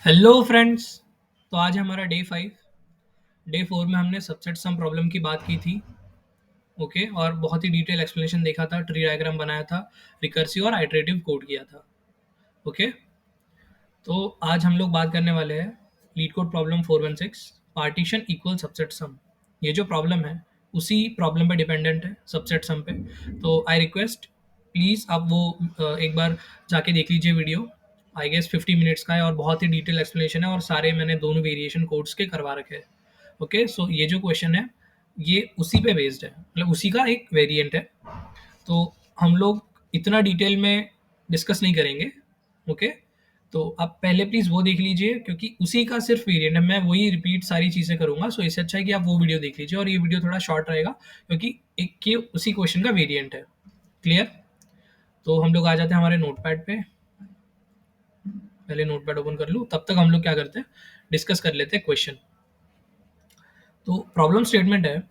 Hello friends. तो आज हमारा डे 4 में हमने सबसेट सम प्रॉब्लम की बात की थी। ओके, और बहुत ही डिटेल एक्सप्लेनेशन देखा था, ट्री डायग्राम बनाया था, रिकर्सिव और आइटरेटिव कोड किया था। ओके, तो आज हम लोग बात करने वाले हैं leet code problem 416, partition equal subset सम। ये जो प्रॉब्लम है उसी प्रॉब्लम पे डिपेंडेंट है, सबसेट सम पे। तो आई रिक्वेस्ट, प्लीज़ आप वो एक बार जाके देख लीजिए वीडियो। आई गेस 50 मिनट्स का है और बहुत ही डिटेल एक्सप्लेनेशन है, और सारे मैंने दोनों वेरिएशन कोड्स के करवा रखे हैं। ओके, सो ये जो क्वेश्चन है ये उसी पे बेस्ड है, मतलब उसी का एक वेरिएंट है। तो हम लोग इतना डिटेल में डिस्कस नहीं करेंगे। ओके, तो आप पहले प्लीज़ वो देख लीजिए, क्योंकि उसी का सिर्फ वेरिएंट है, मैं वही रिपीट सारी चीज़ें करूँगा। सो इससे अच्छा है कि आप वो वीडियो देख लीजिए, और ये वीडियो थोड़ा शॉर्ट रहेगा क्योंकि एक के उसी क्वेश्चन का वेरिएंट है। क्लियर? तो हम लोग आ जाते हैं हमारे नोटपैड पे। पहले नोटपैड ओपन कर लूँ, तब तक हम लोग क्या करते हैं, डिस्कस कर लेते हैं क्वेश्चन। तो प्रॉब्लम स्टेटमेंट है,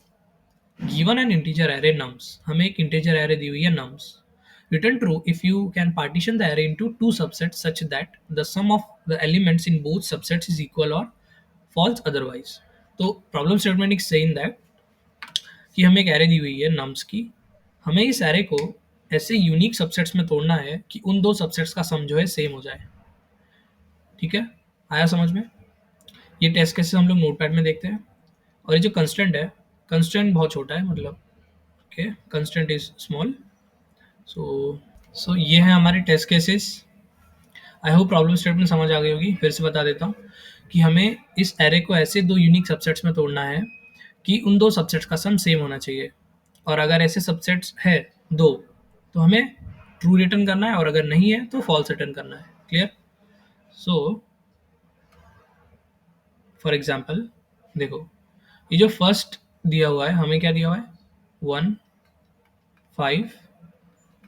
given an integer array nums, हमें एक इंटीजर एरे दी हुई है nums. Return true if you can partition the array into two subsets such that the sum of the elements in both subsets is equal, और false otherwise. तो problem statement is saying that कि हमें एक array दी हुई है nums की, हमें इस एरे को ऐसे यूनिक सबसेट्स में तोड़ना है कि उन दो सबसेट्स का सम जो है सेम हो जाए। ठीक है, आया समझ में? ये टेस्ट केसेस हम लोग नोटपैड में देखते हैं। और ये जो कंस्टेंट है, कंस्टेंट बहुत छोटा है, मतलब okay, constant is small. So ये है हमारे test cases. I hope problem statement समझ आ गई होगी। फिर से बता देता हूँ कि हमें इस एरे को ऐसे दो यूनिक सबसेट्स में तोड़ना है कि उन दो सबसेट्स का सम सेम होना चाहिए। और अगर ऐसे सबसेट्स है दो, तो हमें ट्रू रिटर्न करना है, और अगर नहीं है तो फॉल्स रिटर्न करना है। क्लियर? सो फॉर एग्जाम्पल देखो, ये जो फर्स्ट दिया हुआ है, हमें क्या दिया हुआ है, 1, 5,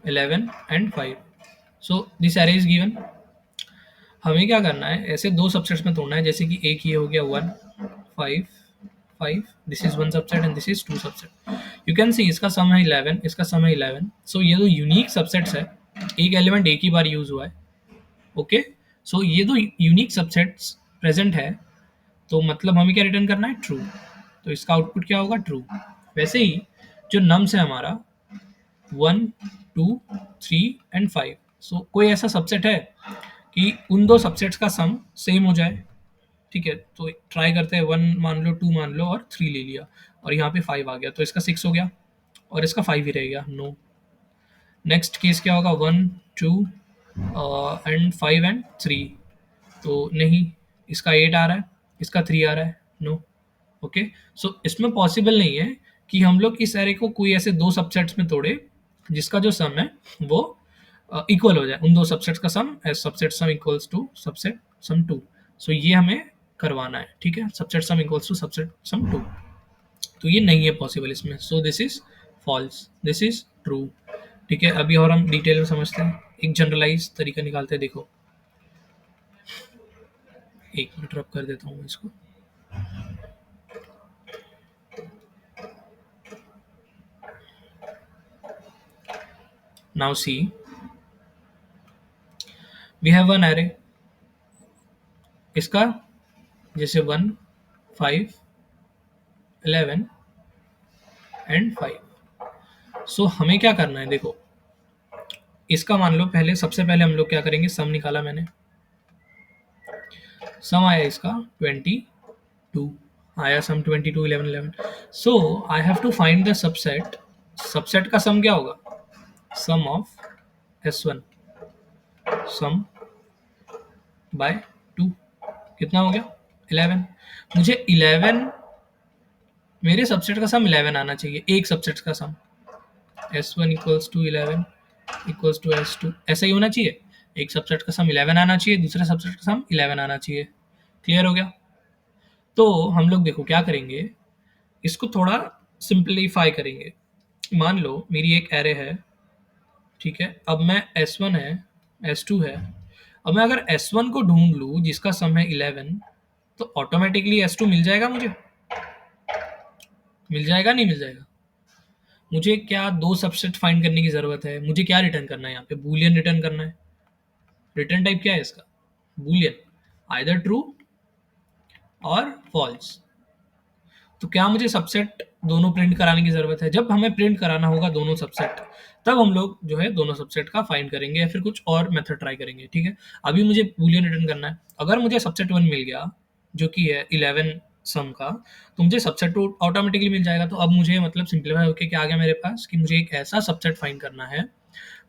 11 and 5। So this array is given. हमें क्या करना है, ऐसे दो सबसेट्स में तोड़ना है, जैसे कि एक ये हो गया 1, 5, 5, this is one subset and this is to subset. You can see इसका सम है 11, इसका सम है 11। सो ये दो यूनिक सबसेट्स है, एक एलिमेंट एक ही बार यूज हुआ है। ओके, सो ये दो यूनिक सबसेट्स प्रेजेंट है, तो मतलब हमें क्या रिटर्न करना है, ट्रू। तो इसका आउटपुट क्या होगा, ट्रू। वैसे ही जो नम्स है हमारा 1, 2, 3 एंड 5, सो कोई ऐसा सबसेट है कि उन दो सबसेट्स का सम सेम हो जाए। ठीक है, तो ट्राई करते हैं, 1 मान लो, 2 मान लो, और 3 ले लिया, और यहाँ पे 5 आ गया, तो इसका 6 हो गया, और इसका 5 ही रह गया, नो। नेक्स्ट केस क्या होगा, 1, 2 एंड 5 एंड 3, तो नहीं, इसका 8 आ रहा है, इसका 3 आ रहा है, नो। ओके, सो इसमें पॉसिबल नहीं है कि हम लोग इस एरे को कोई ऐसे दो सबसेट्स में तोड़े जिसका जो सम है वो इक्वल हो जाए, उन दो सबसेट्स का sum, as subset sum equals to subset sum 2। So ये हमें करवाना है। ठीक है, subset sum equals to subset sum 2, तो ये नहीं है पॉसिबल इसमें। So this is false, this is true. ठीक है, अभी और हम डिटेल में समझते हैं, एक जनरलाइज तरीका निकालते हैं। देखो, एक मिनट रब कर देता हूँ मैं इसको। Now see, we have one array, इसका जैसे 1, 5, 11 एंड 5। सो हमें क्या करना है, देखो, इसका मान लो, पहले सबसे पहले हम लोग क्या करेंगे, सम निकाला मैंने, सम आया इसका 22, आया sum 22, 11, 11। So I have to find the subset. Subset का सम क्या होगा, सम ऑफ S1, सम बाय 2, कितना हो गया, 11। मुझे 11, मेरे सबसेट का सम 11 आना चाहिए, एक सबसेट का sum, S1 equals to 11 equals to S2, ऐसा ही होना चाहिए। एक सबसेट का सम 11 आना चाहिए, दूसरे सबसेट का सम 11 आना चाहिए। क्लियर हो गया? तो हम लोग देखो क्या करेंगे, इसको थोड़ा सिंप्लीफाई करेंगे। मान लो मेरी एक एरे है, ठीक है, अब मैं S1 है, S2 है, अब मैं अगर S1 को ढूंढ लूँ जिसका सम है 11, तो ऑटोमेटिकली S2 मिल जाएगा, मुझे मिल जाएगा, नहीं मिल जाएगा? मुझे क्या दो सबसेट फाइंड करने की ज़रूरत है, मुझे क्या रिटर्न करना है, यहाँ पे बूलियन रिटर्न करना है। रिटर्न टाइप क्या है इसका, बूलियन। आइदर ट्रू और फॉल्स। तो क्या मुझे सबसेट दोनों प्रिंट कराने की ज़रूरत है? जब हमें प्रिंट कराना होगा दोनों सबसेट, तब हम लोग जो है दोनों सबसेट का फाइंड करेंगे या फिर कुछ और मेथड ट्राई करेंगे, ठीक है? अभी मुझे बूलियन रिटर्न करना है। अगर मुझे सबसेट 1 मिल गया, जो कि है 11 सम का, तो मुझे सबसेट 2 ऑटोमेटिकली मिल जाएगा। तो अब मुझे मतलब सिंप्लीफाई होके क्या आ गया मेरे पास कि मुझे एक ऐसा सबसेट फाइंड करना है,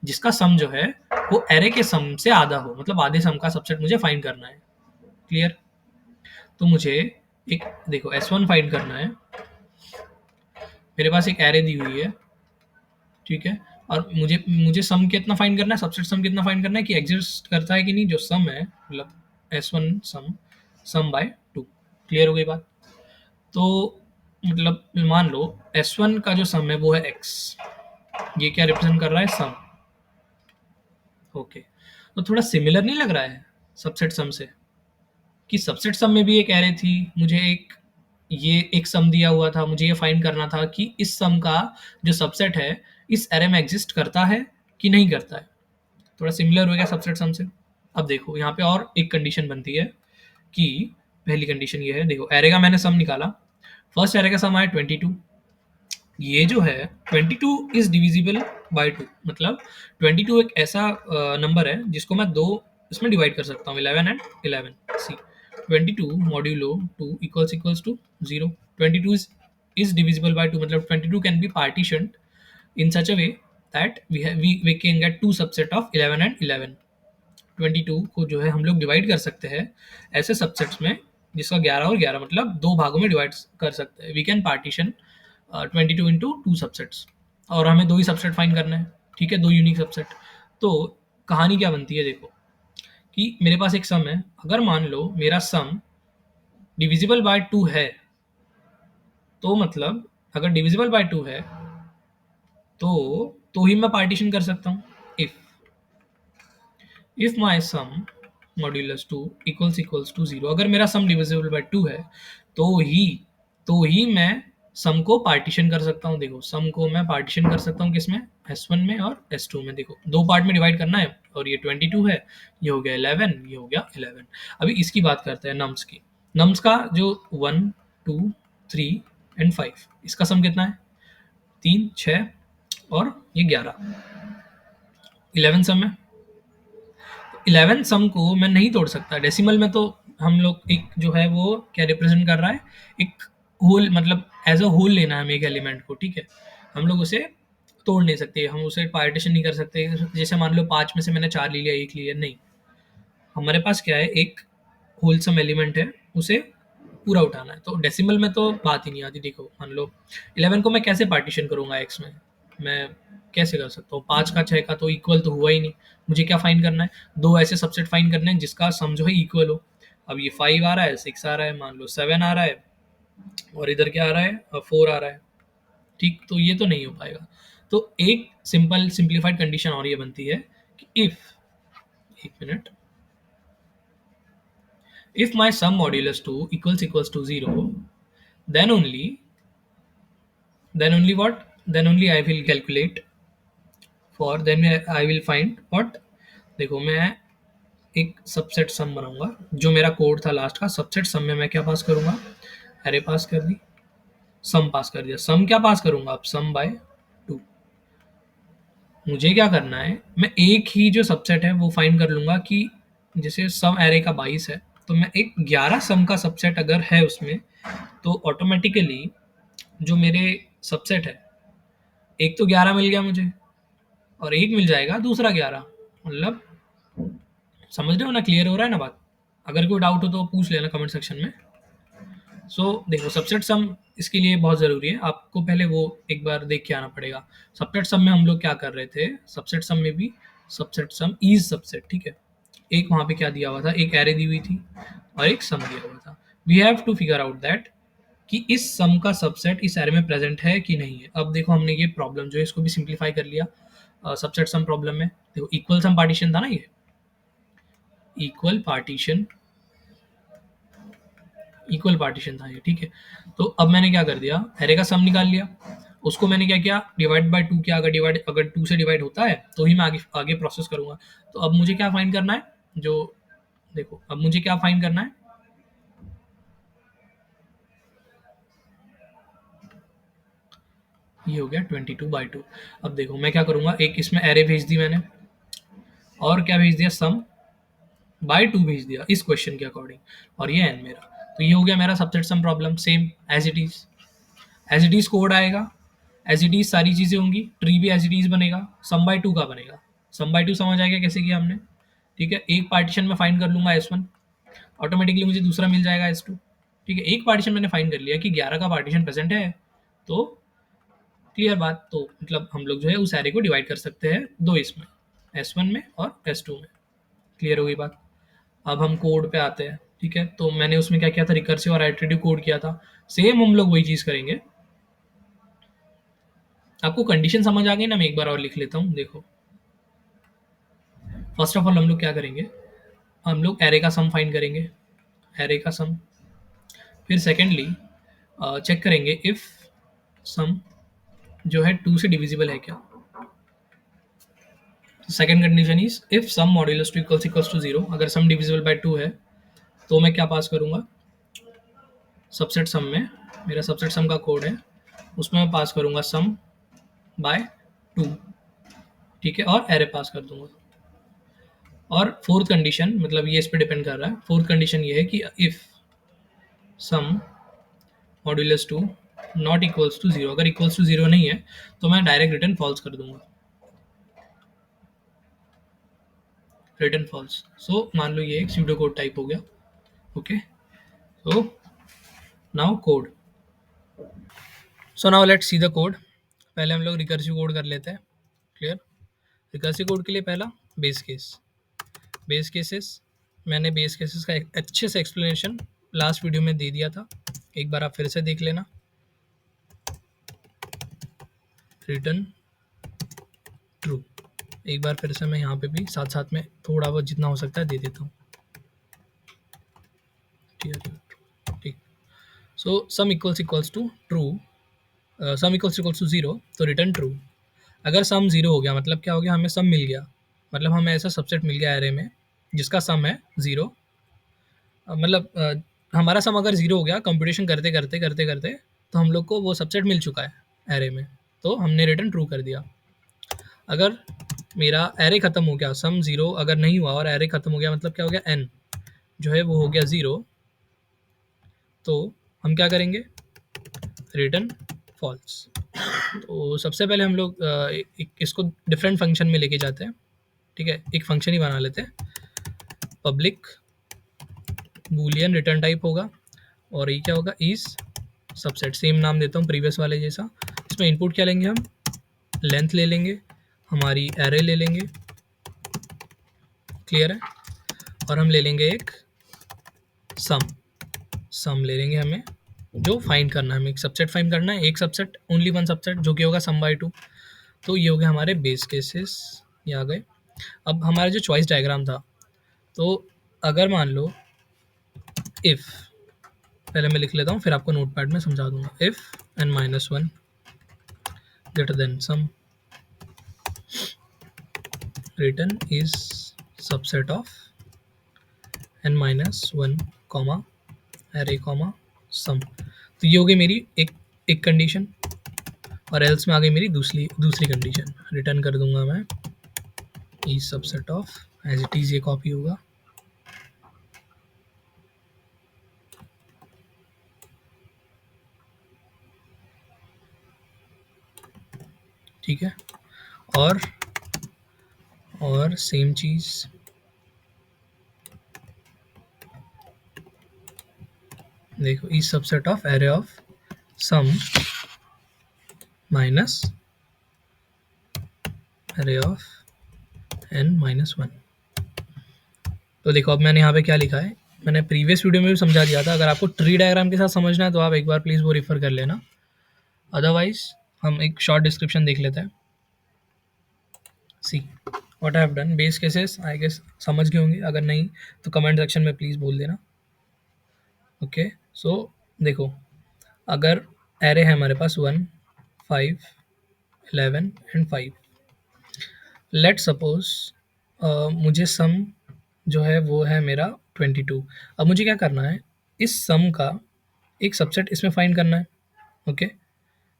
जिसका सम जो है वो एरे के सम से आधा हो, मतलब आधे सम का सबसेट मुझे फाइंड करना है। क्लियर? तो मुझे एक देखो S1 फाइंड करना है। मेरे पास एक एरे दी हुई है, ठीक है? और मुझे मुझे सम कितना फाइंड करना है, सबसेट सम कितना फाइंड करना है कि एग्जिस्ट करता है कि नहीं जो सम है, मतलब S1 सम, सम बाय 2। क्लियर हो गई बात? तो मतलब मान लो S1 का जो सम है वो है x, ये क्या रिप्रेजेंट कर रहा है, सम। ओके, तो थोड़ा सिमिलर नहीं लग रहा है सबसेट सम से? कि सबसेट सम में भी एक एरे थी, मुझे एक ये एक सम दिया हुआ था, मुझे ये फाइंड करना था कि इस सम का जो सबसेट है इस एरे में एग्जिस्ट करता है कि नहीं करता है। थोड़ा सिमिलर हो गया सबसेट सम से। अब देखो यहाँ पे और एक कंडीशन बनती है कि पहली कंडीशन ये है, देखो एरे का मैंने सम निकाला, फर्स्ट एरे का सम आया 22। ये जो है 22 इज डिविजिबल बाय 2, मतलब 22 एक ऐसा नंबर है जिसको मैं दो इसमें डिवाइड कर सकता हूँ, 11 and 11। See 22 modulo 2 equals to 0। 22 is divisible by 2, मतलब 22 can be partitioned in such a way that we can get two subset of 11 and 11। 22 को जो है हम लोग डिवाइड कर सकते हैं ऐसे सबसेट्स में जिसका 11 और 11, मतलब दो भागों में डिवाइड कर सकते हैं। We can partition 22 into two subsets, और हमें दो ही सबसेट फाइंड करना है, ठीक है, दो यूनिक सबसेट। तो कहानी क्या बनती है देखो, कि मेरे पास एक सम है, अगर मान लो मेरा सम डिविजिबल बाय 2 है, तो मतलब अगर डिविजिबल बाय 2 है तो ही मैं पार्टीशन कर सकता हूँ। If my sum modulus 2 equals to 0, अगर मेरा सम डिविजिबल बाय 2 है तो ही मैं सम को पार्टीशन कर सकता हूँ। देखो सम को मैं पार्टीशन कर सकता हूँ किसमें, S1 में और S2 में। देखो दो पार्ट में डिवाइड करना है, और ये 22 है, ये हो गया 11, ये हो गया 11। अभी इसकी बात करते हैं नम्स की। नम्स का जो 1 2 3 एंड 5, इसका सम कितना है, 3 6 और ये 11, 11 सम है। 11 सम को मैं नहीं तोड़ सकता डेसिमल में, तो हम लोग एक जो है वो क्या रिप्रेजेंट कर रहा है, एक होल, मतलब एज अ होल लेना है हमें एक एलिमेंट को, ठीक है? हम लोग उसे तोड़ नहीं सकते, हम उसे पार्टीशन नहीं कर सकते। जैसे मान लो 5 में से मैंने 4 ले लिया, 1 लिया, नहीं। हमारे पास क्या है, एक होलसम एलिमेंट है, उसे पूरा उठाना है। तो डेसिमल में तो बात ही नहीं आती। देखो मान लो 11 को मैं कैसे पार्टीशन करूँगा एक्स में, मैं कैसे कर सकता हूँ? 5 का 6 का तो इक्वल तो हुआ ही नहीं। मुझे क्या फाइंड करना है, दो ऐसे सबसेट फाइंड करने हैं जिसका सम जो है इक्वल हो। अब ये 5 आ रहा है, 6 आ रहा है, मान लो 7 आ रहा है, और इधर क्या आ रहा है, 4 आ रहा है, ठीक? तो ये तो नहीं हो पाएगा। तो एक सिंपल सिंप्लीफाइड कंडीशन और ये बनती है कि इफ, एक minute, if my sum modulus 2 equals to 0, then only what, then only I will calculate for, then I will find what। देखो मैं एक सबसेट सम बनाऊंगा, जो मेरा कोड था लास्ट का, सबसेट सम में मैं क्या पास करूंगा, एरे पास कर दी, सम पास कर दिया। सम क्या पास करूंगा अब, सम बाय 2। मुझे क्या करना है, मैं एक ही जो सबसेट है वो फाइंड कर लूंगा कि जैसे सम एरे का 22 है, तो मैं एक 11 सम का सबसेट अगर है उसमें, तो ऑटोमेटिकली जो मेरे सबसेट है, एक तो 11 मिल गया मुझे, और एक मिल जाएगा दूसरा 11, मतलब समझ रहे हो ना, क्लियर हो रहा है ना बात? अगर कोई डाउट हो तो पूछ लेना कमेंट सेक्शन में। देखो सबसेट सम इसके लिए बहुत ज़रूरी है, आपको पहले वो एक बार देख के आना पड़ेगा। सबसेट सम में हम लोग क्या कर रहे थे, सबसेट सम में भी सबसेट सम इज सबसेट, ठीक है? एक वहाँ पे क्या दिया हुआ था, एक एरे दी हुई थी और एक सम दिया हुआ था। We have to figure out that कि इस सम का सबसेट इस एरे में प्रेजेंट है कि नहीं है। अब देखो हमने ये प्रॉब्लम जो है इसको भी सिंप्लीफाई कर लिया सबसेट सम प्रॉब्लम में। देखो इक्वल सम पार्टीशन था ना, ये इक्वल पार्टीशन था ये, ठीक है? तो अब मैंने क्या कर दिया, एरे का सम निकाल लिया, उसको मैंने क्या किया, डिवाइड बाय 2 किया। अगर 2 से डिवाइड होता है तो ही मैं आगे आगे प्रोसेस करूंगा। तो अब मुझे क्या फाइंड करना है, जो देखो अब मुझे क्या फाइंड करना है, ये हो गया 22/2। अब देखो मैं क्या करूंगा, एक इसमें एरे भेज दी मैंने, और क्या भेज दिया, सम बाय 2 भेज दिया इस क्वेश्चन के अकॉर्डिंग, और ये एन मेरा। तो ये हो गया मेरा subset sum problem, same as it is code आएगा, एज इट इज सारी चीजें होंगी, ट्री भी एज इट इज बनेगा, सम बाय 2 का बनेगा। सम बाय 2 समझ आ गया कैसे किया हमने, ठीक है। एक पार्टीशन में फाइंड कर लूंगा S1, ऑटोमेटिकली मुझे दूसरा मिल जाएगा S2, ठीक है। एक पार्टीशन मैंने फाइंड कर लिया कि 11 का पार्टीशन प्रेजेंट है, तो क्लियर बात, तो मतलब हम लोग जो है उस एरे को डिवाइड कर सकते हैं दो इसमें, S1 में और S2 में। क्लियर हो गई बात। अब हम कोड पे आते हैं, ठीक है। तो मैंने उसमें क्या किया था, रिकर्सिव और आइटरेटिव कोड किया था, सेम हम लोग वही चीज़ करेंगे। आपको कंडीशन समझ आ गई ना, मैं एक बार और लिख लेता हूँ, देखो। फर्स्ट ऑफ ऑल हम लोग क्या करेंगे, हम लोग एरे का सम फाइंड करेंगे, एरे का सम। फिर सेकेंडली चेक करेंगे इफ सम जो है 2 से डिविजिबल है क्या। Second condition is if sum modulus 2 equals to 0, अगर सम डिविजिबल बाय 2 है तो मैं क्या पास करूंगा, सबसेट सम में, मेरा सबसेट सम का कोड है, उसमें मैं पास करूंगा सम बाय 2, ठीक है, और एरे पास कर दूंगा। और फोर्थ कंडीशन, मतलब ये इस पे डिपेंड कर रहा है, फोर्थ कंडीशन ये है कि if sum modulus 2 not equals to 0, अगर इक्वल्स टू 0 नहीं है तो मैं डायरेक्ट रिटर्न फॉल्स कर दूंगा, रिटर्न फॉल्स। सो मान लो ये एक स्यूडो कोड टाइप हो गया, okay. So now code, so now let's see the code. पहले हम लोग रिकर्सिव कोड कर लेते हैं, क्लियर। रिकर्सिव कोड के लिए पहला बेस केस, बेस केसेस, मैंने बेस केसेस का एक अच्छे से एक्सप्लेनेशन लास्ट वीडियो में दे दिया था, एक बार आप फिर से देख लेना। रिटर्न ट्रू, एक बार फिर से मैं यहाँ पे भी साथ साथ में थोड़ा बहुत जितना हो सकता है दे देता हूँ, ठीक। So sum equals to true, sum equals to 0, तो रिटर्न ट्रू। अगर सम 0 हो गया मतलब क्या हो गया, हमें सम मिल गया, मतलब हमें ऐसा सबसेट मिल गया एरे में जिसका सम है 0, मतलब हमारा सम अगर 0 हो गया कंप्यूटेशन करते करते करते करते, तो हम लोग को वो सबसेट मिल चुका है एरे में, तो हमने रिटर्न ट्रू कर दिया। अगर मेरा एरे खत्म हो गया, सम 0 अगर नहीं हुआ और एरे खत्म हो गया, मतलब क्या हो गया, एन जो है वो हो गया 0, तो हम क्या करेंगे, रिटर्न फॉल्स। तो सबसे पहले हम लोग इसको डिफरेंट फंक्शन में लेके जाते हैं, ठीक है। एक फंक्शन ही बना लेते हैं, पब्लिक बूलियन रिटर्न टाइप होगा, और ये क्या होगा, इज सबसेट, सेम नाम देता हूँ प्रीवियस वाले जैसा। इसमें इनपुट क्या लेंगे हम, लेंथ ले लेंगे, हमारी एरे ले लेंगे, क्लियर है। और हम ले लेंगे एक सम, सम ले लेंगे, हमें जो फाइंड करना है, हमें एक सबसेट फाइंड करना है, एक सबसेट, ओनली वन सबसेट, जो कि होगा सम बाय 2। तो ये हो गए हमारे बेस केसेस, ये आ गए। अब हमारा जो चॉइस डायग्राम था, तो अगर मान लो इफ़, पहले मैं लिख लेता हूँ फिर आपको नोटपैड में समझा दूंगा, if n-1 greater than sum, return is subset of n-1 comma array comma sum। तो ये हो गई मेरी एक कंडीशन, और एल्स में आ गई मेरी दूसरी कंडीशन, रिटर्न कर दूंगा मैं is subset of, as it is ये कॉपी होगा, ठीक है। और सेम चीज़, देखो is subset of array of sum minus array of n-1। तो देखो अब मैंने यहाँ पे क्या लिखा है, मैंने प्रीवियस वीडियो में भी समझा दिया था, अगर आपको ट्री डायग्राम के साथ समझना है तो आप एक बार प्लीज़ वो रेफर कर लेना, अदरवाइज हम एक शॉर्ट डिस्क्रिप्शन देख लेते हैं। See what I have done, base cases I guess समझ गए होंगे, अगर नहीं तो कमेंट सेक्शन में प्लीज़ बोल देना, ओके। सो देखो, अगर एरे है हमारे पास 1, 5, 11 एंड 5, लेट सपोज मुझे सम जो है वो है मेरा 22। अब मुझे क्या करना है, इस सम का एक सबसेट इसमें फाइंड करना है। ओके,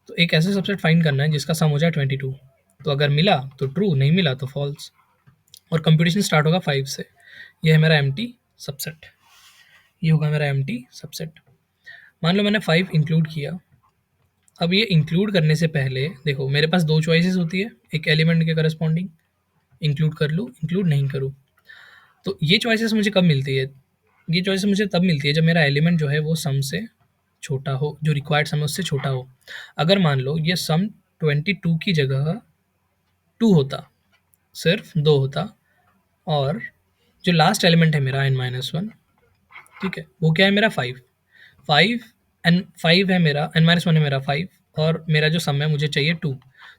तो एक ऐसे सबसेट फाइंड करना है जिसका सम हो जाए 22। तो अगर मिला तो ट्रू, नहीं मिला तो फॉल्स। और कंप्यूटेशन स्टार्ट होगा 5 से। ये है मेरा एम्प्टी सबसेट, ये होगा मेरा एम्प्टी सबसेट। मान लो मैंने 5 इंक्लूड किया। अब ये इंक्लूड करने से पहले देखो, मेरे पास दो चॉइसेस होती है, एक एलिमेंट के करस्पॉन्डिंग इंक्लूड कर लूँ, इंक्लूड नहीं करूँ। तो ये चॉइसेस मुझे कब मिलती है, ये चॉइसेस मुझे तब मिलती है जब मेरा एलिमेंट जो है वो सम से छोटा हो, जो रिक्वायर्ड सम है उससे छोटा हो। अगर मान लो ये सम 22 की जगह 2 होता, सिर्फ 2 होता, और जो लास्ट एलिमेंट है मेरा n-1, ठीक है, वो क्या है मेरा 5। 5 एन 5 है मेरा, n-1 है मेरा 5, और मेरा जो सम है मुझे चाहिए 2।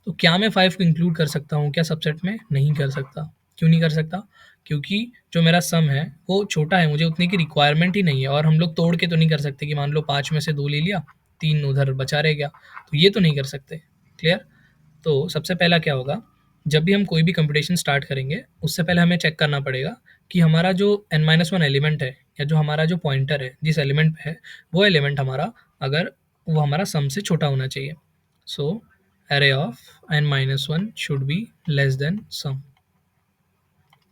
तो क्या मैं 5 को इंक्लूड कर सकता हूँ क्या सबसेट में? नहीं कर सकता। क्यों नहीं कर सकता? क्योंकि जो मेरा सम है वो छोटा है, मुझे उतने की रिक्वायरमेंट ही नहीं है। और हम लोग तोड़ के तो नहीं कर सकते कि मान लो 5 में से 2 ले लिया, 3 उधर बचा रह गया, तो ये तो नहीं कर सकते। क्लियर? तो सबसे पहला क्या होगा, जब भी हम कोई भी कंपटीशन स्टार्ट करेंगे उससे पहले हमें चेक करना पड़ेगा कि हमारा जो n-1 एलिमेंट है, या जो हमारा जो पॉइंटर है जिस एलिमेंट पे है, वो एलिमेंट हमारा, अगर वो हमारा सम से छोटा होना चाहिए। So array of n-1 should be less than sum.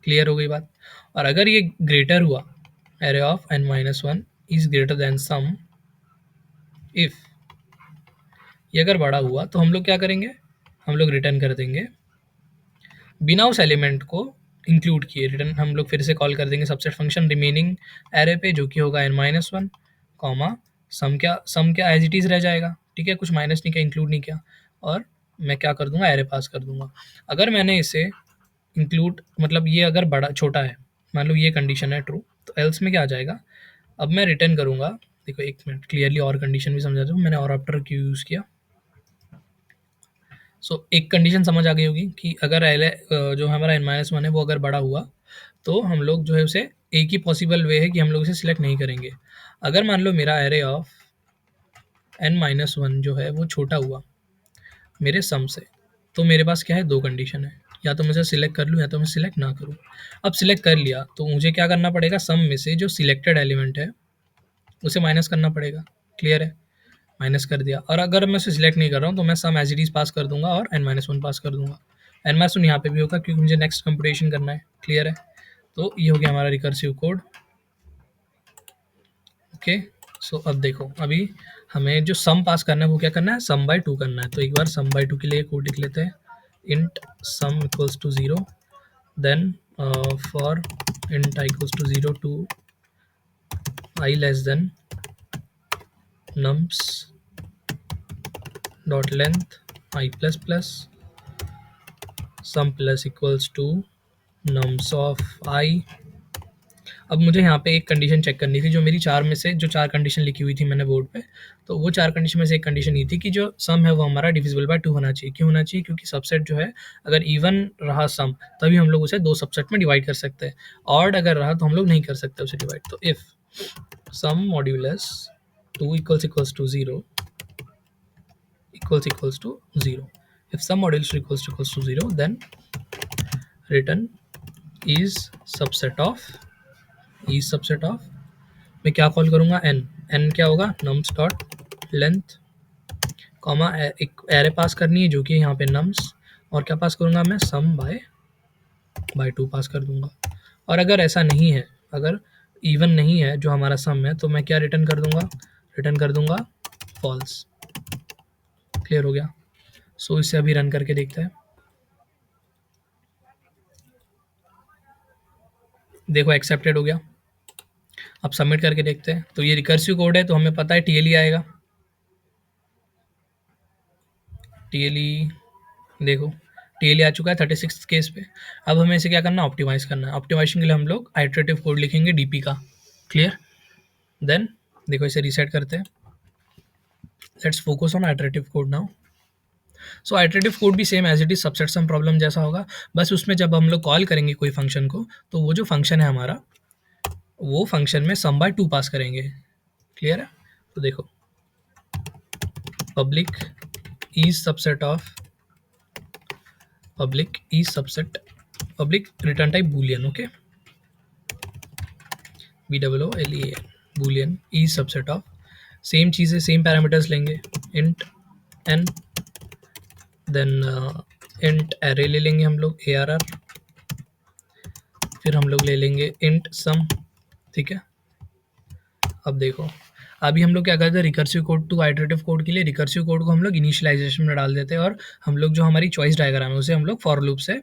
Clear हो गई बात? और अगर ये ग्रेटर हुआ, array of n-1 is greater than sum, if ये अगर बड़ा हुआ तो हम लोग क्या करेंगे, हम लोग रिटर्न कर देंगे बिना उस एलिमेंट को इंक्लूड किए। रिटर्न हम लोग फिर से कॉल कर देंगे सबसेट फंक्शन रिमेनिंग एरे पे, जो कि होगा n-1 कॉमा सम क्या एज इट इज़ रह जाएगा। ठीक है, कुछ माइनस नहीं किया, इंक्लूड नहीं किया, और मैं क्या कर दूंगा, एरे पास कर दूंगा। अगर मैंने इसे इंक्लूड, मतलब ये अगर बड़ा छोटा है, मान लो ये कंडीशन है ट्रू, तो एल्स में क्या आ जाएगा, अब मैं रिटर्न करूंगा। देखो एक मिनट, क्लियरली और कंडीशन भी समझा दूँ, मैंने और आफ्टर क्यों यूज़ किया। सो एक कंडीशन समझ आ गई होगी कि अगर जो हमारा n-1 है वो अगर बड़ा हुआ तो हम लोग जो है उसे, एक ही पॉसिबल वे है कि हम लोग इसे सिलेक्ट नहीं करेंगे। अगर मान लो मेरा एरे ऑफ n-1 जो है वो छोटा हुआ मेरे सम से, तो मेरे पास क्या है, दो कंडीशन है, या तो मैं इसे सिलेक्ट कर लूँ या तो मैं सिलेक्ट ना करूँ। अब सिलेक्ट कर लिया तो मुझे क्या करना पड़ेगा, सम में से जो सिलेक्टेड एलिमेंट है उसे माइनस करना पड़ेगा। क्लियर है? माइनस कर दिया। और अगर मैं उसे सिलेक्ट नहीं कर रहा हूँ तो मैं सम एज इट इज़ पास कर दूंगा और n-1 पास कर दूंगा। n-1 यहाँ पे भी होगा क्योंकि मुझे नेक्स्ट कंप्यूटेशन करना है। क्लियर है? तो ये हो गया हमारा रिकर्सिव कोड। ओके, सो अब देखो, अभी हमें जो सम पास करना है वो क्या करना है, सम बाय 2 करना है। तो एक बार सम बाय 2 के लिए कोड लिख लेते हैं, int sum equals to 0, then for int I equals to 0 to I less than nums dot length I plus plus sum plus equals to nums of I। अब मुझे यहाँ पे एक कंडीशन चेक करनी थी, जो मेरी 4 में से जो 4 कंडीशन लिखी हुई थी मैंने बोर्ड पे, तो वो 4 कंडीशन में से एक कंडीशन ये थी कि जो सम है वो हमारा डिविजिबल बाय 2 होना चाहिए। क्यों होना चाहिए? क्योंकि सबसेट जो है अगर इवन रहा सम, तभी हम लोग उसे 2 सबसेट में डिवाइड कर सकते हैं। ऑड अगर रहा तो हम लोग नहीं कर सकते उसे डिवाइड। तो if sum modulus 2 equals to 0 equals to 0, if sum modulus equals to 0, then return is subset of, मैं क्या कॉल करूंगा, n क्या होगा, nums डॉट लेंथ कॉमा एक एरे पास करनी है जो कि यहाँ पे nums, और क्या पास करूंगा मैं, सम बाय 2 पास कर दूंगा। और अगर ऐसा नहीं है, अगर इवन नहीं है जो हमारा सम है, तो मैं क्या रिटर्न कर दूंगा, रिटर्न कर दूंगा फॉल्स। क्लियर हो गया? सो इसे अभी रन करके देखते हैं। देखो एक्सेप्टेड हो गया। अब सबमिट करके देखते हैं। तो ये रिकर्सिव कोड है तो हमें पता है टीएलई आएगा। टीएलई देखो, टीएलई आ चुका है 36 केस पे। अब हमें इसे क्या करना है, ऑप्टिमाइज़ करना है। ऑप्टिमाइजेशन के लिए हम लोग आइटरेटिव कोड लिखेंगे डीपी का। क्लियर? देन देखो इसे रीसेट करते हैं। Let's focus on iterative code now. So iterative code भी same as it is subset sum problem जैसा होगा, बस उसमें जब हम लोग कॉल करेंगे कोई फंक्शन को, तो वो जो फंक्शन है हमारा, वो फंक्शन में सम बाय 2 पास करेंगे। क्लियर है? तो देखो, public is subset of, public is subset, public return type boolean. Okay, BOOLEAN, boolean is subset of, same चीज़ें सेम पैरामीटर्स लेंगे, int n, then int array ले लेंगे हम लोग ARR, फिर हम लोग ले लेंगे इंट सम। ठीक है, अब देखो, अभी हम लोग क्या करते हैं, recursive code to iterative code के लिए रिकर्सिव कोड को हम लोग इनिशियलाइजेशन में डाल देते हैं, और हम लोग जो हमारी चॉइस डायग्राम है उसे हम लोग फॉर लूप से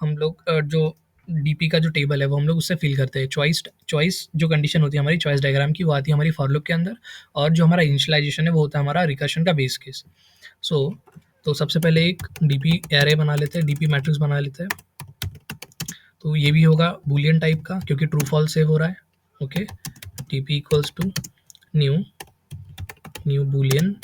हम लोग जो डीपी का जो टेबल है वो हम लोग उससे फिल करते हैं। चॉइस चॉइस जो कंडीशन होती है हमारी चॉइस डायग्राम की वो आती है हमारी फॉर लूप के अंदर, और जो हमारा इनिशियलाइजेशन है वो होता है हमारा रिकर्शन का बेस केस। तो सबसे पहले एक डीपी एरे बना लेते हैं, डीपी मैट्रिक्स बना लेते हैं। तो ये भी होगा बूलियन टाइप का क्योंकि ट्रू फॉल्स सेव हो रहा है। Okay, DP equals to new boolean,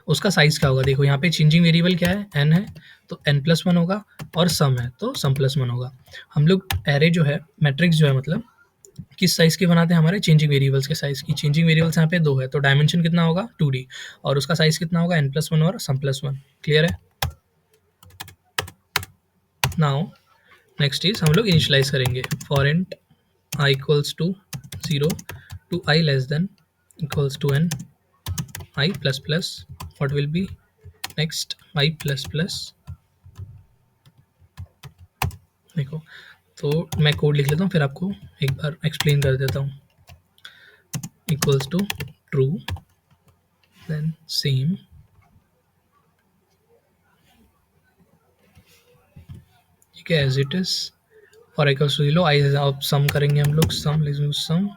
उसका साइज क्या होगा, देखो यहाँ पे चेंजिंग वेरिएबल क्या है, n है, तो n+1 होगा, और सम है तो sum+1 होगा। हम लोग एरे जो है, मैट्रिक्स जो है, मतलब किस साइज की बनाते हैं, हमारे चेंजिंग वेरिएबल्स के साइज की। चेंजिंग वेरिएबल्स यहाँ पे 2 है, तो डायमेंशन कितना होगा 2D, और उसका साइज कितना होगा n+1 और sum+1। क्लियर है। नाउ नेक्स्ट इज हम लोग इनिशियलाइज करेंगे, for int i equals to 0 to i less than equals to n i plus plus, what will be next i plus plus. देखो, तो मैं कोड लिख लेता हूँ फिर आपको एक बार एक्सप्लेन कर देता हूँ। Equals to true, then same, ठीक है, as it is, for equals to 0 i, अब सम करेंगे हम लोग, सम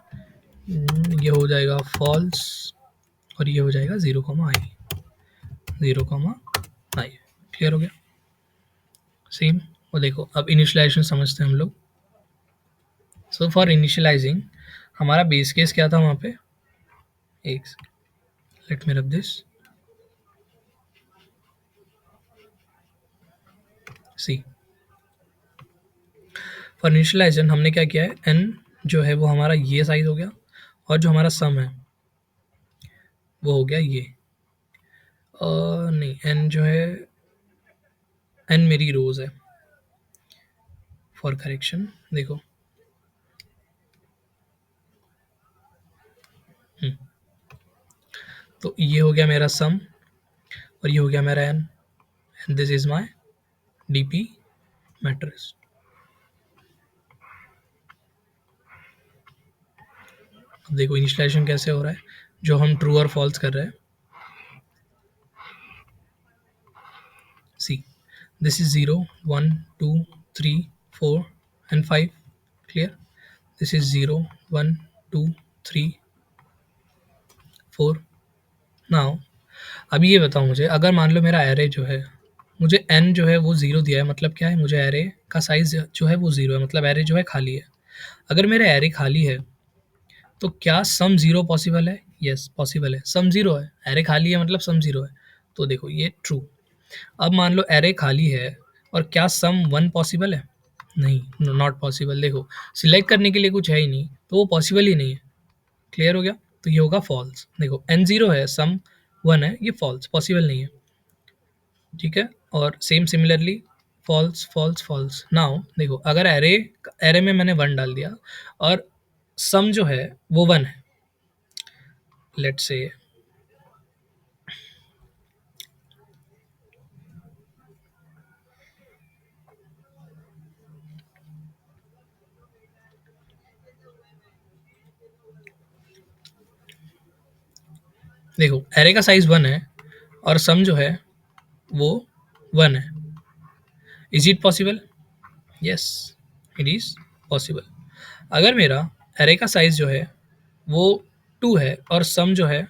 ये हो जाएगा फॉल्स, और ये हो जाएगा 0,i, 0,i। क्लियर हो गया, सेम। और देखो अब इनिशियलाइजेशन समझते हैं हम लोग। सो फॉर इनिशियलाइजिंग हमारा बेस केस क्या था वहाँ पे, एक let me rub this, C for initialisation हमने क्या किया है, n जो है वो हमारा ये साइज हो गया, और जो हमारा सम है वो हो गया ये, और नहीं, n जो है, n मेरी रोज है, फॉर करेक्शन देखो, तो ये हो गया मेरा सम, और ये हो गया मेरा n, and this is my DP matrix. अब देखो इनिशियलाइजेशन कैसे हो रहा है, जो हम ट्रू और फॉल्स कर रहे हैं, see this is 0 1 2 3 4 and 5। Clear, this is 0 1 2 3 4। Now अभी ये बताओ मुझे, अगर मान लो मेरा एरे जो है, मुझे n जो है वो 0 दिया है, मतलब क्या है, मुझे एरे का साइज जो है वो 0 है, मतलब एरे जो है खाली है। अगर मेरा एरे खाली है तो क्या सम 0 पॉसिबल है, यस पॉसिबल है, सम 0 है, एरे खाली है मतलब सम 0 है, तो देखो ये ट्रू। अब मान लो एरे खाली है और क्या सम 1 पॉसिबल है, नहीं, नॉट पॉसिबल। देखो सिलेक्ट करने के लिए कुछ है ही नहीं, तो वो पॉसिबल ही नहीं है। क्लियर हो गया, तो ये होगा फॉल्स। देखो n 0 है, सम 1 है, ये फॉल्स, पॉसिबल नहीं है। ठीक है, और same similarly false false false. Now देखो, अगर एरे एरे में मैंने 1 डाल दिया और सम जो है वो 1 है, लेट्स से, देखो एरे का साइज 1 है और सम जो है वो 1 है, is it possible, yes it is possible. अगर मेरा एरे का साइज जो है वो 2 है और सम जो है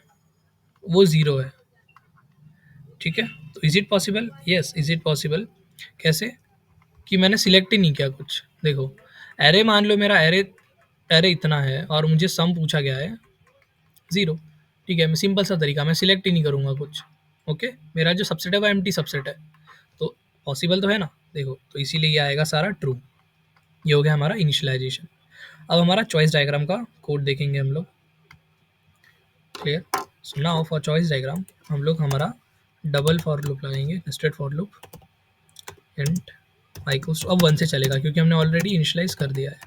वो 0 है, ठीक है, तो is it possible, yes is it possible. कैसे, कि मैंने सिलेक्ट ही नहीं किया कुछ। देखो एरे, मान लो मेरा एरे एरे इतना है और मुझे सम पूछा गया है 0, ठीक है, मैं सिंपल सा तरीका, मैं सिलेक्ट ही नहीं करूँगा कुछ। ओके, मेरा जो सबसेट है वो एम्प्टी सबसेट है, तो पॉसिबल तो है ना। देखो तो इसीलिए ये आएगा सारा ट्रू। ये हो गया हमारा इनिशियलाइजेशन। अब हमारा चॉइस डायग्राम का कोड देखेंगे हम लोग। Clear, so now for choice diagram हम लोग हमारा डबल फॉर लूप लगाएंगे, nested for loop, int I equals to, अब 1 से चलेगा क्योंकि हमने ऑलरेडी इनिशियलाइज कर दिया है।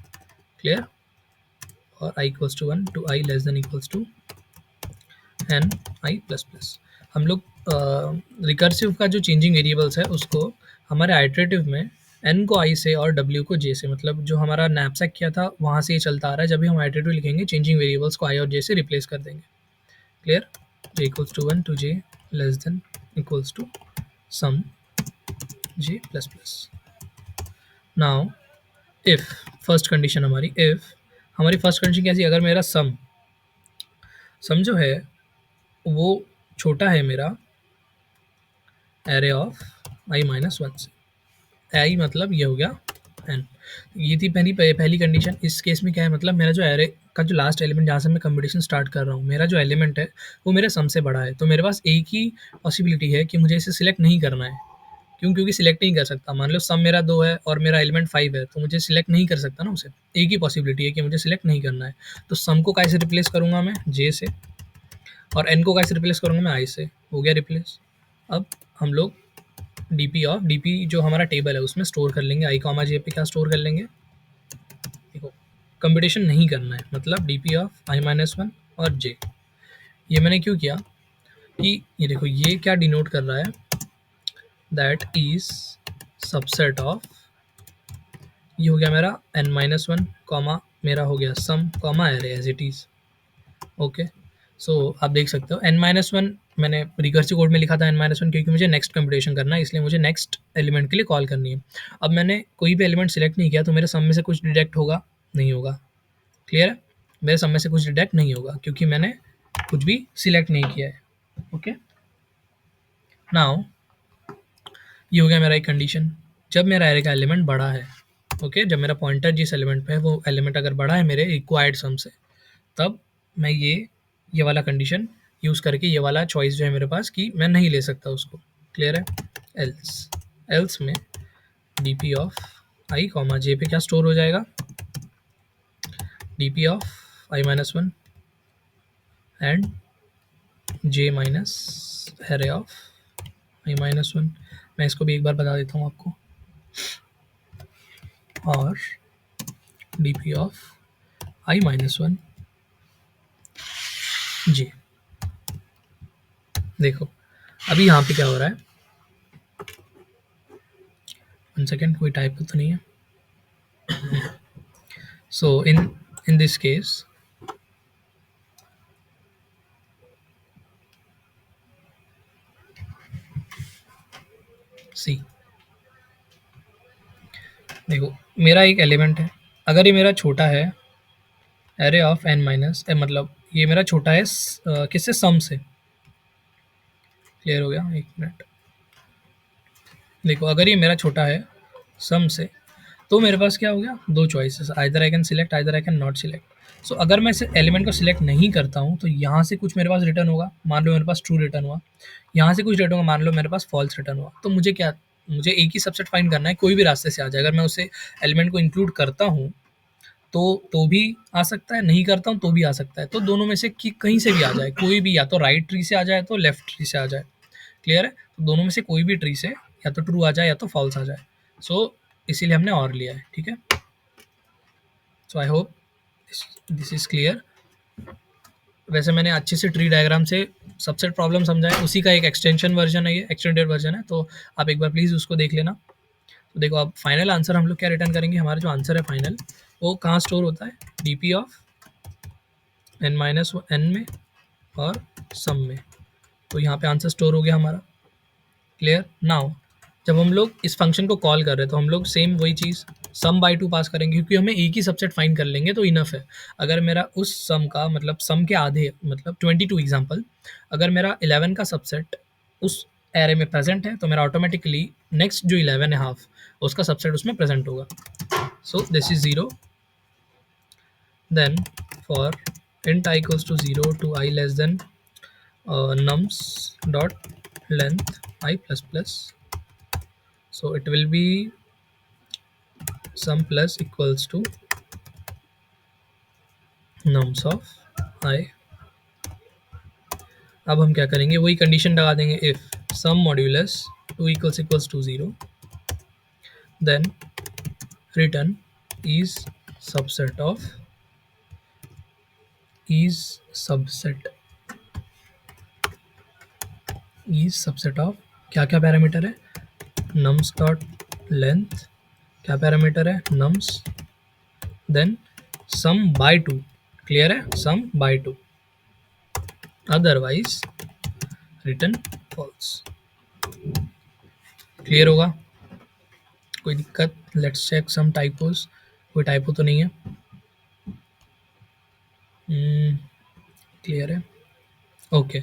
क्लियर, और i equals to 1 to i less than equals to n i plus plus. हम लोग रिकर्सिव का जो चेंजिंग वेरिएबल्स है उसको हमारे आइट्रेटिव में n को i से और w को j से, मतलब जो हमारा नैपसैक किया था वहाँ से ये चलता आ रहा है। जब भी हम आइट्रेटिव लिखेंगे चेंजिंग वेरिएबल्स को i और j से रिप्लेस कर देंगे। Clear? j equals to 1 to j less than equals to sum j plus plus. Now if first condition हमारी फर्स्ट कंडीशन कैसी, अगर मेरा सम जो है वो छोटा है मेरा array of I minus one से। आई मतलब ये हो गया एन। ये थी पहली कंडीशन। इस केस में क्या है, मतलब मेरा जो एरे का जो लास्ट एलिमेंट जहाँ से मैं कंपटीशन स्टार्ट कर रहा हूँ, मेरा जो एलिमेंट है वो मेरे सम से बड़ा है, तो मेरे पास एक ही पॉसिबिलिटी है कि मुझे इसे सिलेक्ट नहीं करना है। क्यों? क्योंकि सिलेक्ट नहीं कर सकता। मान लो सम मेरा 2 है और मेरा एलिमेंट 5 है, तो मुझे सिलेक्ट नहीं कर सकता ना उसे। एक ही पॉसिबिलिटी है कि मुझे सिलेक्ट नहीं करना है। तो सम को कैसे रिप्लेस करूँगा मैं? जे से। और एन को कैसे रिप्लेस करूँगा मैं? आई से। हो गया रिप्लेस। अब हम लोग डी पी जो हमारा टेबल है उसमें स्टोर कर लेंगे। आई कॉमा जे पे क्या स्टोर कर लेंगे? देखो, कंपटीशन नहीं करना है, मतलब D P of I minus one और जे। ये मैंने क्यों किया कि ये देखो, ये क्या डिनोट कर रहा है? दैट इज सबसेट ऑफ, ये हो गया मेरा एन माइनस वन कॉमा, मेरा हो गया sum comma array as it is. Okay, so आप देख सकते हो एन माइनस वन मैंने रिकर्सिव कोड में लिखा था एन माइनस वन, क्योंकि मुझे नेक्स्ट कंप्यूटेशन करना है, इसलिए मुझे नेक्स्ट एलिमेंट के लिए कॉल करनी है। अब मैंने कोई भी एलिमेंट सिलेक्ट नहीं किया तो मेरे सम में से कुछ डिडक्ट होगा? नहीं होगा। क्लियर है? मेरे सम में से कुछ डिडक्ट नहीं होगा क्योंकि मैंने कुछ भी सिलेक्ट नहीं किया है। ओके, नाउ ये हो गया मेरा एक कंडीशन। जब मेरा एरे का एलिमेंट बड़ा है, ओके, जब मेरा पॉइंटर जिस एलिमेंट पे है वो एलिमेंट अगर बड़ा है मेरे रिक्वायर्ड सम से, तब मैं ये वाला कंडीशन यूज़ करके ये वाला चॉइस जो है मेरे पास कि मैं नहीं ले सकता उसको। क्लियर है? एल्स में D P of I comma J पे क्या स्टोर हो जाएगा? D P of I minus one and J minus array of I minus one. मैं इसको भी एक बार बता देता हूँ आपको। और D P of I minus one J. देखो अभी यहाँ पे क्या हो रहा है, 1 सेकेंड, कोई टाइप तो नहीं है। सो इन दिस केस सी, देखो मेरा एक एलिमेंट है, अगर ये मेरा छोटा है एरे ऑफ एन माइनस, मतलब ये मेरा छोटा है किससे? सम से। क्लियर हो गया? एक मिनट, देखो अगर ये मेरा छोटा है सम से, तो मेरे पास क्या हो गया? दो choices, either I can select, either I can not select. So अगर मैं इस एलिमेंट को सिलेक्ट नहीं करता हूँ तो यहाँ से कुछ मेरे पास रिटर्न होगा, मान लो मेरे पास ट्रू रिटर्न हुआ। यहाँ से कुछ रिटर्न होगा, मान लो मेरे पास फॉल्स रिटर्न हुआ। तो मुझे क्या, मुझे एक ही सबसेट फाइंड करना है, कोई भी रास्ते से आ जाए। अगर मैं उसे एलिमेंट को इंक्लूड करता हूँ तो भी आ सकता है, नहीं करता हूँ तो भी आ सकता है। तो दोनों में से कहीं से भी आ जाए, कोई भी, या तो राइट ट्री से आ जाए तो लेफ्ट ट्री से आ जाए। क्लियर है? तो दोनों में से कोई भी ट्री से या तो ट्रू आ जाए या तो फॉल्स आ जाए। सो इसीलिए हमने और लिया है। ठीक है, so I hope this is clear. वैसे मैंने अच्छे से ट्री डायग्राम से सबसेट प्रॉब्लम समझाया, उसी का एक एक्सटेंशन वर्जन है, ये एक्सटेंडेड वर्जन है, तो आप एक बार प्लीज़ उसको देख लेना। तो देखो अब फाइनल आंसर हम लोग क्या रिटर्न करेंगे, हमारा जो आंसर है फाइनल वो कहाँ स्टोर होता है? D P of n minus n में और सम में। तो यहाँ पे आंसर स्टोर हो गया हमारा। क्लियर? नाउ जब हम लोग इस फंक्शन को कॉल कर रहे हैं तो हम लोग सेम वही चीज़ सम बाई टू पास करेंगे, क्योंकि हमें एक ही सबसेट फाइंड कर लेंगे तो इनफ है। अगर मेरा उस सम का मतलब सम के आधे मतलब 22 एग्जाम्पल, अगर मेरा 11 का सबसेट उस एरे में प्रेजेंट है तो मेरा ऑटोमेटिकली नेक्स्ट जो 11 है हाफ, उसका सबसेट उसमें प्रेजेंट होगा। So this is 0, then for int I equals to 0 to I less than nums dot length I plus plus, so it will be sum plus equals to nums of I। अब हम क्या करेंगे, वही condition लगा देंगे, if sum modulus 2 equals to 0 then return is subset of is subset of क्या क्या parameter है, nums डॉट लेंथ, क्या पैरामीटर है, nums, then sum by two, clear है, sum by two, otherwise return false. Clear होगा, कोई दिक्कत? Let's check सम टाइपोस, कोई टाइपो तो नहीं है? क्लियर है, ओके।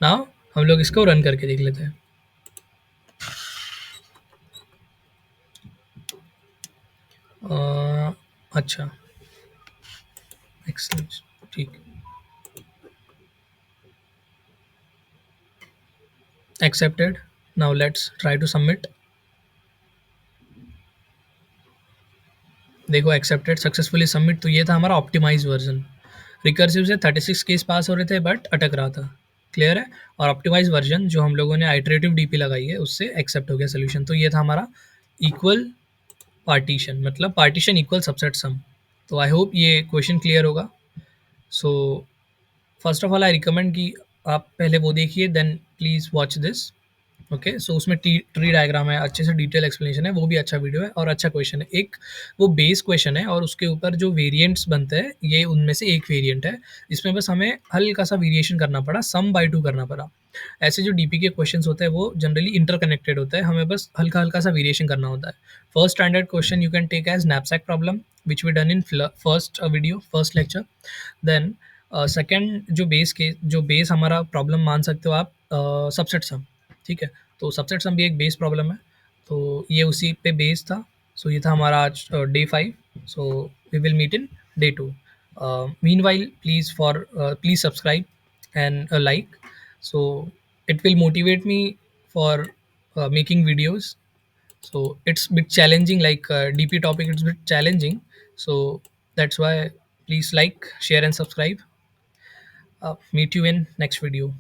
नाउ हम लोग इसको रन करके देख लेते हैं। अच्छा, एक्सलेंट, ठीक, accepted. Now let's try to submit. देखो एक्सेप्टेड, सक्सेसफुली सबमिट। तो ये था हमारा ऑप्टिमाइज वर्जन। रिकर्सिव से 36 केस पास हो रहे थे बट अटक रहा था, क्लियर है। और ऑप्टिमाइज वर्जन जो हम लोगों ने आइटरेटिव डीपी लगाई है उससे एक्सेप्ट हो गया सोल्यूशन। तो ये था हमारा इक्वल पार्टीशन, मतलब पार्टीशन इक्वल सबसेट सम। तो आई होप ये क्वेश्चन क्लियर होगा। So first of all I recommend कि आप पहले वो देखिए, then please watch this. Okay, so उसमें ट्री डायग्राम है, अच्छे से डिटेल एक्सप्लेनेशन है, वो भी अच्छा वीडियो है और अच्छा क्वेश्चन है। एक वो बेस क्वेश्चन है और उसके ऊपर जो वेरिएंट्स बनते हैं ये उनमें से एक वेरिएंट है। इसमें बस हमें हल्का सा वेरिएशन करना पड़ा, सम बाय टू करना पड़ा। ऐसे जो डीपी के क्वेश्चंस होते हैं वो जनरली इंटरकनेक्टेड होता है, हमें बस हल्का हल्का सा वेरिएशन करना होता है। First standard question you can take as knapsack problem which we done in first video, first lecture. Then second जो बेस हमारा प्रॉब्लम मान सकते हो आप, सबसेट सम, ठीक है। तो सबसेट सम भी एक बेस प्रॉब्लम है, तो ये उसी पे बेस था। सो ये था हमारा आज day 5। So we will meet in day 2। Meanwhile please subscribe and like, so it will motivate me for making videos. So it's bit challenging, like dp topic, it's bit challenging, so that's why please like, share and subscribe. Meet you in next video.